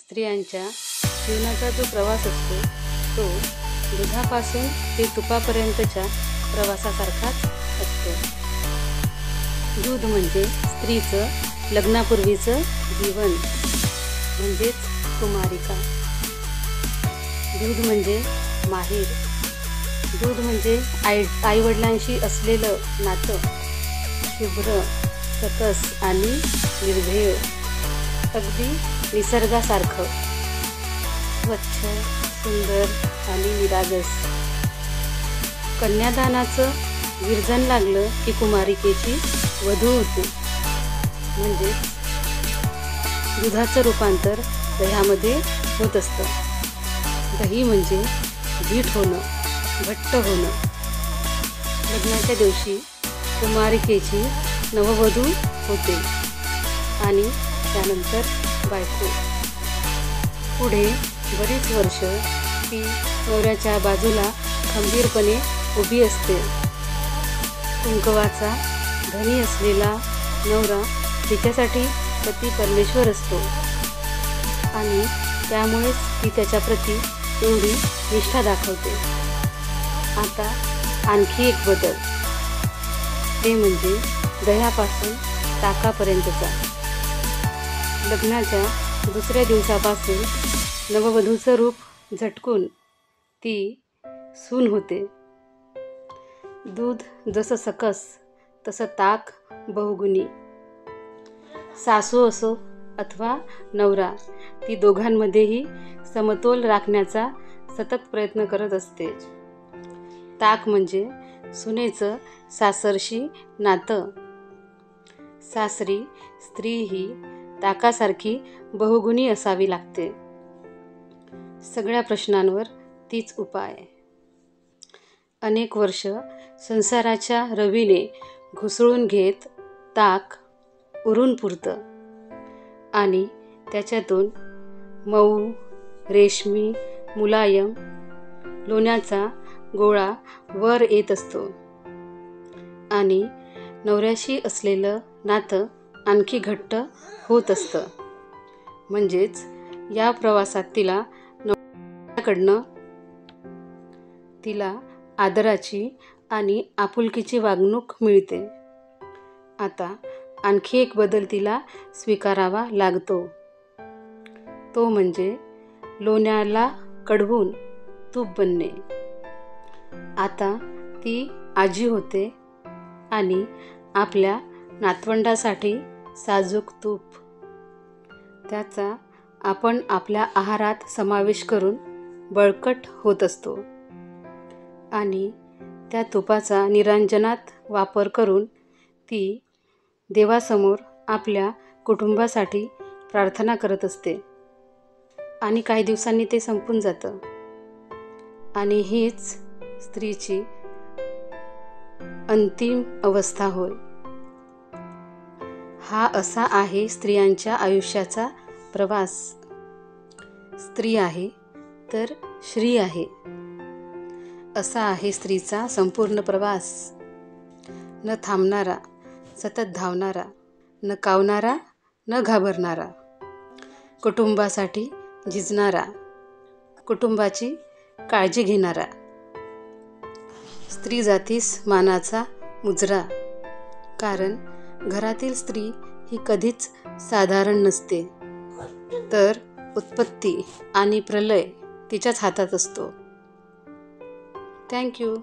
स्त्रियांच्या जीवनाचा जो प्रवास असतो तो दुधापासून ते तुपापर्यंतच्या प्रवासासारखाच असतो. दूध म्हणजे स्त्रीचं लग्नापूर्वीचं जीवन म्हणजेच कुमारिका. दूध म्हणजे माहेर. दूध म्हणजे आईवडिलांशी असलेलं नातं, शुभ्र, सकस आणि निर्भेळ, अगदी निसर्गासारखं, स्वच्छ, सुंदर आणि निरागस. कन्यादानाचं विरजन लागलं की कुमारिकेची वधू होते, म्हणजे दुधाचं रूपांतर दह्यामध्ये होत असतं. दही म्हणजे घीट होणं, घट्ट होणं. लग्नाच्या दिवशी कुमारिकेची नववधू होते आणि त्यानंतर बायको. पुढे बरीच वर्ष ती नवऱ्याच्या बाजूला खंबीरपणे उभी असते. कुंकवाचा धनी असलेला नवरा तिच्यासाठी पती परमेश्वर असतो आणि त्यामुळेच ती त्याच्याप्रती एवढी निष्ठा दाखवते. आता आणखी एक बदल, ते म्हणजे दह्यापासून ताकापर्यंतचा. लग्नाच्या दुसऱ्या दिवसापासून नववधूचं रूप झटकून ती सून होते. दूध जसं सकस तसं ताक बहुगुणी. सासू असो अथवा नवरा, ती दोघांमध्येही समतोल राखण्याचा सतत प्रयत्न करत असते. ताक म्हणजे सुनेचं सासरशी नातं. सासरी स्त्री ही ताकासारखी बहुगुणी असावी लागते. सगळ्या प्रश्नांवर तीच उपाय. अनेक वर्ष संसाराच्या रवीने घुसळून घेत ताक उरून पुरतं आणि त्याच्यातून मऊ, रेशमी, मुलायम लोण्याचा गोळा वर येत असतो आणि नवऱ्याशी असलेलं नातं आणखी घट्ट होत असतं. म्हणजेच या प्रवासात तिला नवऱ्याकडनं आदराची आणि आपुलकीची वागणूक मिळते. आता आणखी एक बदल तिला स्वीकारावा लागतो, तो म्हणजे लोण्याला कडवून तूप बनणे. आता ती आजी होते आणि आपल्या नातवंडासाठी साजूक तूप, त्याचा आपण आपल्या आहारात समावेश करून बळकट होत असतो आणि त्या तुपाचा निरांजनात वापर करून ती देवासमोर आपल्या कुटुंबासाठी प्रार्थना करत असते आणि काही दिवसांनी ते संपून जातं. आणि हीच स्त्रीची अंतिम अवस्था होय. हा असा आहे स्त्रियांच्या आयुष्याचा प्रवास. स्त्री आहे तर श्री आहे, असा आहे स्त्रीचा संपूर्ण प्रवास. न थांबणारा, सतत धावणारा, न कावणारा, न घाबरणारा, कुटुंबासाठी झिजणारा, कुटुंबाची काळजी घेणारा. स्त्री जातीस मानाचा मुजरा. कारण घरातील स्त्री ही कधीच साधारण नसते, तर उत्पत्ती आणि प्रलय तिच्याच हातात असतो. थँक्यू.